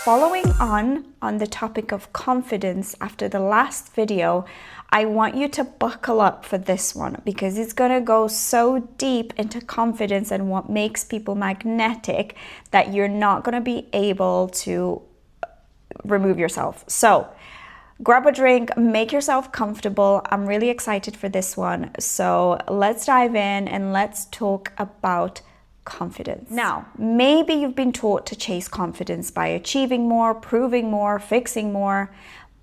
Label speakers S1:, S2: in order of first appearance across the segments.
S1: Following on the topic of confidence after the last video, I want you to buckle up for this one because it's going to go so deep into confidence and what makes people magnetic that you're not going to be able to remove yourself. So grab a drink, make yourself comfortable. I'm really excited for this one. So let's dive in and let's talk about confidence. Now, maybe you've been taught to chase confidence by achieving more, proving more, fixing more.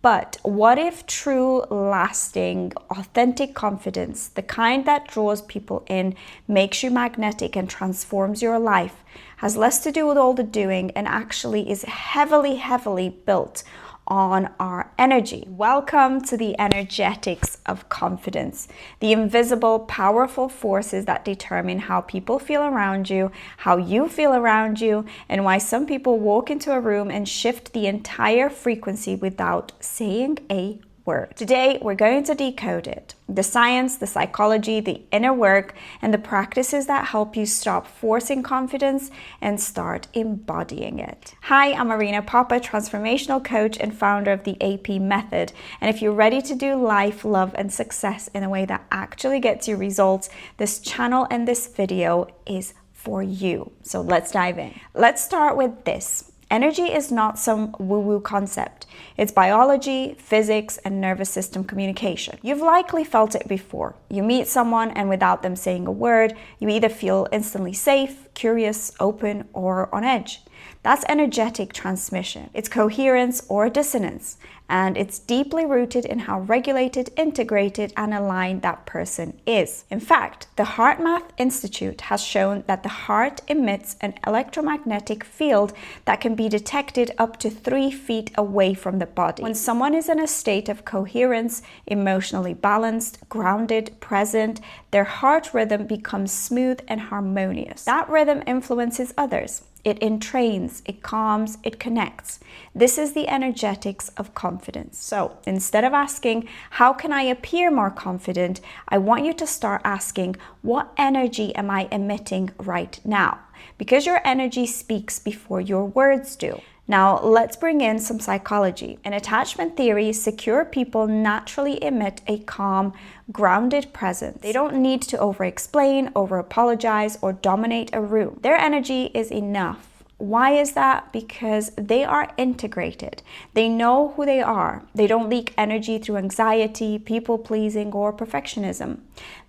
S1: But what if true, lasting, authentic confidence, the kind that draws people in, makes you magnetic and transforms your life, has less to do with all the doing and actually is heavily built on our energy? Welcome to the energetics of confidence, the invisible, powerful forces that determine how people feel around you, how you feel around you, and why some people walk into a room and shift the entire frequency without saying a word. Today, we're going to decode it. The science, the psychology, the inner work, and the practices that help you stop forcing confidence and start embodying it. Hi, I'm Marina Papa, transformational coach and founder of the AP Method. And if you're ready to do life, love, and success in a way that actually gets you results, this channel and this video is for you. So let's dive in. Let's start with this. Energy is not some woo-woo concept. It's biology, physics, and nervous system communication. You've likely felt it before. You meet someone and without them saying a word, you either feel instantly safe, curious, open, or on edge. That's energetic transmission. It's coherence or dissonance, and it's deeply rooted in how regulated, integrated, and aligned that person is. In fact, the HeartMath Institute has shown that the heart emits an electromagnetic field that can be detected up to 3 feet away from the body. When someone is in a state of coherence, emotionally balanced, grounded, present, their heart rhythm becomes smooth and harmonious. That rhythm influences others. It entrains, it calms, it connects. This is the energetics of confidence. So instead of asking, how can I appear more confident? I want you to start asking, what energy am I emitting right now? Because your energy speaks before your words do. Now, let's bring in some psychology. In attachment theory, secure people naturally emit a calm, grounded presence. They don't need to over-explain, over-apologize, or dominate a room. Their energy is enough. Why is that? Because they are integrated. They know who they are. They don't leak energy through anxiety, people-pleasing, or perfectionism.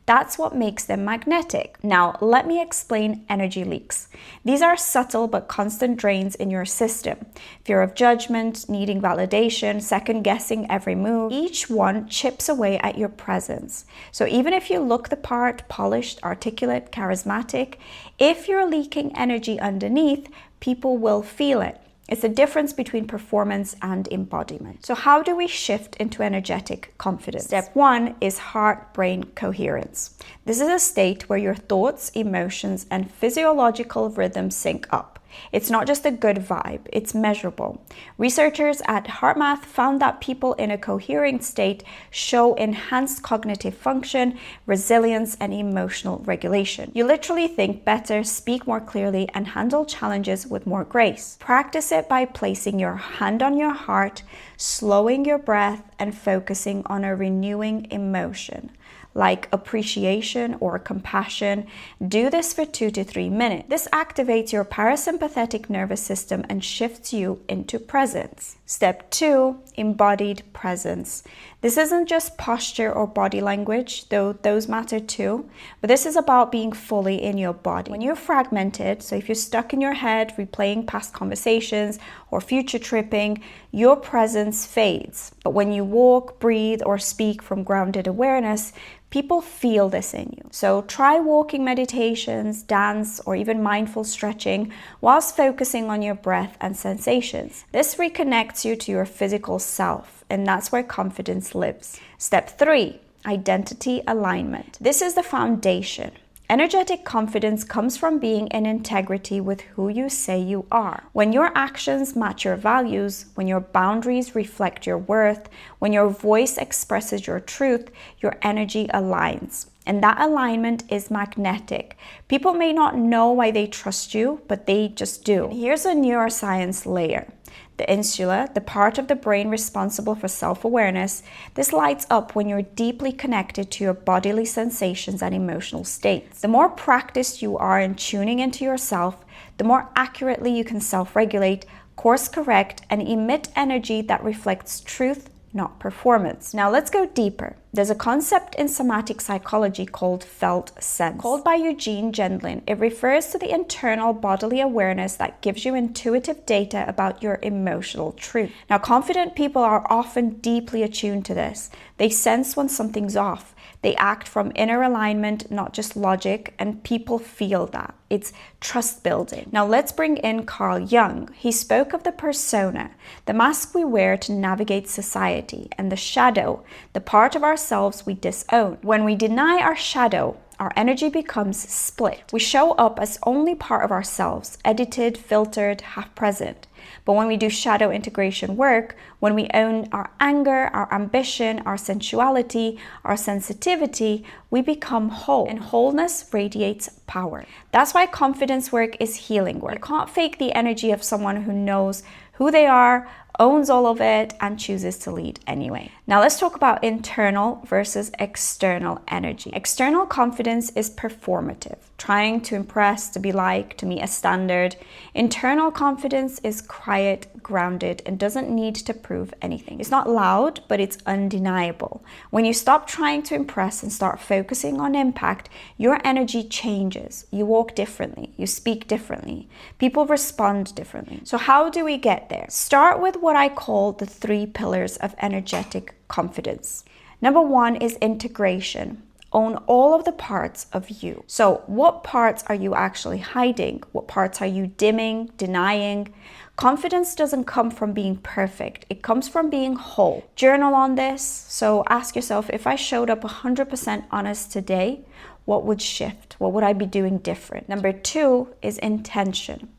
S1: That's what makes them magnetic. Now, let me explain energy leaks. These are subtle but constant drains in your system. Fear of judgment, needing validation, second-guessing every move. Each one chips away at your presence. So even if you look the part, polished, articulate, charismatic, if you're leaking energy underneath, people will feel it. It's the difference between performance and embodiment. So how do we shift into energetic confidence? Step 1 is heart-brain coherence. This is a state where your thoughts, emotions, and physiological rhythms sync up. It's not just a good vibe, it's measurable. Researchers at HeartMath found that people in a cohering state show enhanced cognitive function, resilience, and emotional regulation. You literally think better, speak more clearly, and handle challenges with more grace. Practice it by placing your hand on your heart, slowing your breath, and focusing on a renewing emotion, like appreciation or compassion. Do this for 2 to 3 minutes. This activates your parasympathetic nervous system and shifts you into presence. Step 2, embodied presence. This isn't just posture or body language, though those matter too, but this is about being fully in your body. When you're fragmented, so if you're stuck in your head, replaying past conversations or future tripping, your presence fades. But when you walk, breathe, or speak from grounded awareness, people feel this in you. So try walking meditations, dance, or even mindful stretching whilst focusing on your breath and sensations. This reconnects you to your physical self, and that's where confidence lives. Step 3, identity alignment. This is the foundation. Energetic confidence comes from being in integrity with who you say you are. When your actions match your values, when your boundaries reflect your worth, when your voice expresses your truth, your energy aligns. And that alignment is magnetic. People may not know why they trust you, but they just do. And here's a neuroscience layer. The insula, the part of the brain responsible for self-awareness, this lights up when you're deeply connected to your bodily sensations and emotional states. The more practiced you are in tuning into yourself, the more accurately you can self-regulate, course correct, and emit energy that reflects truth, not performance. Now let's go deeper. There's a concept in somatic psychology called felt sense. Called by Eugene Gendlin, it refers to the internal bodily awareness that gives you intuitive data about your emotional truth. Now, confident people are often deeply attuned to this. They sense when something's off. They act from inner alignment, not just logic, and people feel that. It's trust building. Now let's bring in Carl Jung. He spoke of the persona, the mask we wear to navigate society, and the shadow, the part of ourselves we disown. When we deny our shadow, our energy becomes split. We show up as only part of ourselves, edited, filtered, half present. But when we do shadow integration work, when we own our anger, our ambition, our sensuality, our sensitivity, we become whole. And wholeness radiates power. That's why confidence work is healing work. You can't fake the energy of someone who knows who they are, owns all of it, and chooses to lead anyway. Now let's talk about internal versus external energy. External confidence is performative, trying to impress, to be liked, to meet a standard. Internal confidence is quiet, grounded, and doesn't need to prove anything. It's not loud, but it's undeniable. When you stop trying to impress and start focusing on impact, your energy changes. You walk differently, you speak differently, people respond differently. So how do we get there? Start with what I call the 3 pillars of energetic confidence. Number 1 is integration. Own all of the parts of you. So what parts are you actually hiding? What parts are you dimming, denying? Confidence doesn't come from being perfect. It comes from being whole. Journal on this. So ask yourself, if I showed up 100% honest today, what would shift? What would I be doing different? Number 2 is intention.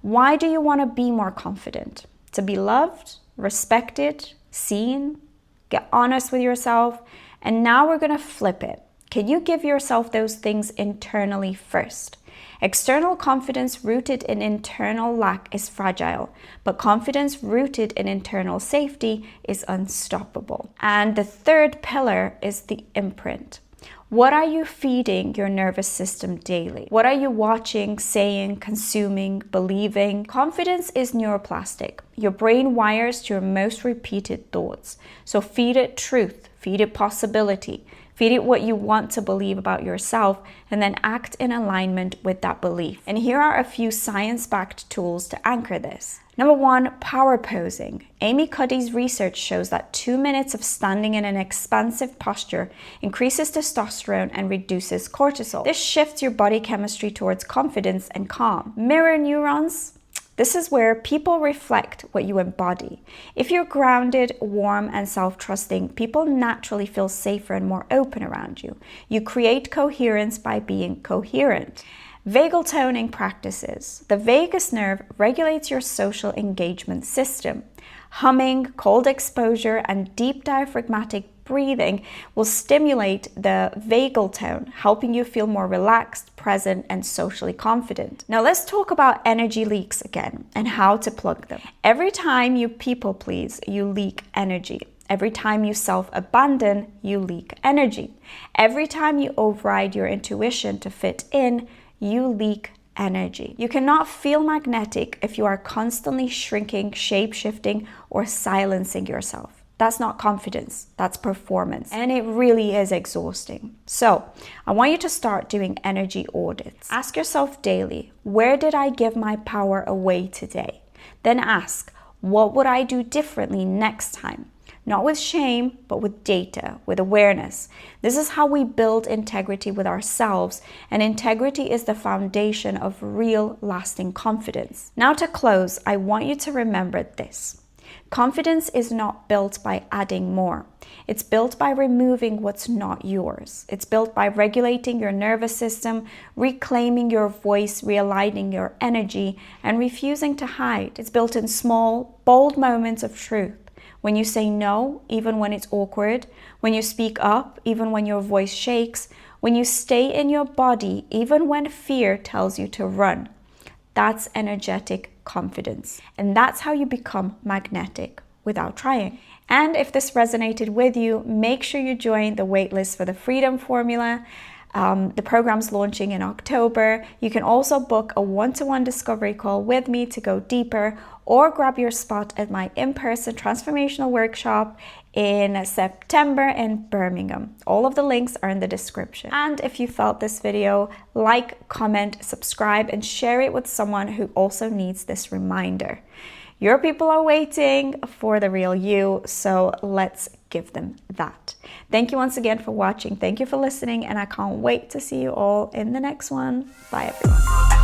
S1: Why do you want to be more confident? To be loved, respected, seen? Get honest with yourself. And now we're going to flip it. Can you give yourself those things internally first? External confidence rooted in internal lack is fragile, but confidence rooted in internal safety is unstoppable. And the 3rd pillar is the imprint. What are you feeding your nervous system daily? What are you watching, saying, consuming, believing? Confidence is neuroplastic. Your brain wires to your most repeated thoughts. So feed it truth, feed it possibility, feed it what you want to believe about yourself, and then act in alignment with that belief. And here are a few science-backed tools to anchor this. Number 1, power posing. Amy Cuddy's research shows that 2 minutes of standing in an expansive posture increases testosterone and reduces cortisol. This shifts your body chemistry towards confidence and calm. Mirror neurons. This is where people reflect what you embody. If you're grounded, warm, and self-trusting, people naturally feel safer and more open around you. You create coherence by being coherent. Vagal toning practices. The vagus nerve regulates your social engagement system. Humming, cold exposure, and deep diaphragmatic breathing will stimulate the vagal tone, helping you feel more relaxed, present, and socially confident. Now let's talk about energy leaks again and how to plug them. Every time you people please, you leak energy. Every time you self-abandon, you leak energy. Every time you override your intuition to fit in, you leak energy. You cannot feel magnetic if you are constantly shrinking, shape-shifting, or silencing yourself. That's not confidence, that's performance. And it really is exhausting. So I want you to start doing energy audits. Ask yourself daily, where did I give my power away today? Then ask, what would I do differently next time? Not with shame, but with data, with awareness. This is how we build integrity with ourselves, and integrity is the foundation of real, lasting confidence. Now to close, I want you to remember this. Confidence is not built by adding more. It's built by removing what's not yours. It's built by regulating your nervous system, reclaiming your voice, realigning your energy, and refusing to hide. It's built in small, bold moments of truth. When you say no, even when it's awkward, when you speak up, even when your voice shakes, When you stay in your body, even when fear tells you to run, that's energetic confidence. And that's how you become magnetic without trying. And if this resonated with you, make sure you join the waitlist for the Freedom Formula. The program's launching in October. You can also book a one-to-one discovery call with me to go deeper, or grab your spot at my in-person transformational workshop in September in Birmingham. All of the links are in the description. And if you felt this video, like, comment, subscribe, and share it with someone who also needs this reminder. Your people are waiting for the real you, so let's give them that. Thank you once again for watching. Thank you for listening, and I can't wait to see you all in the next one. Bye, everyone.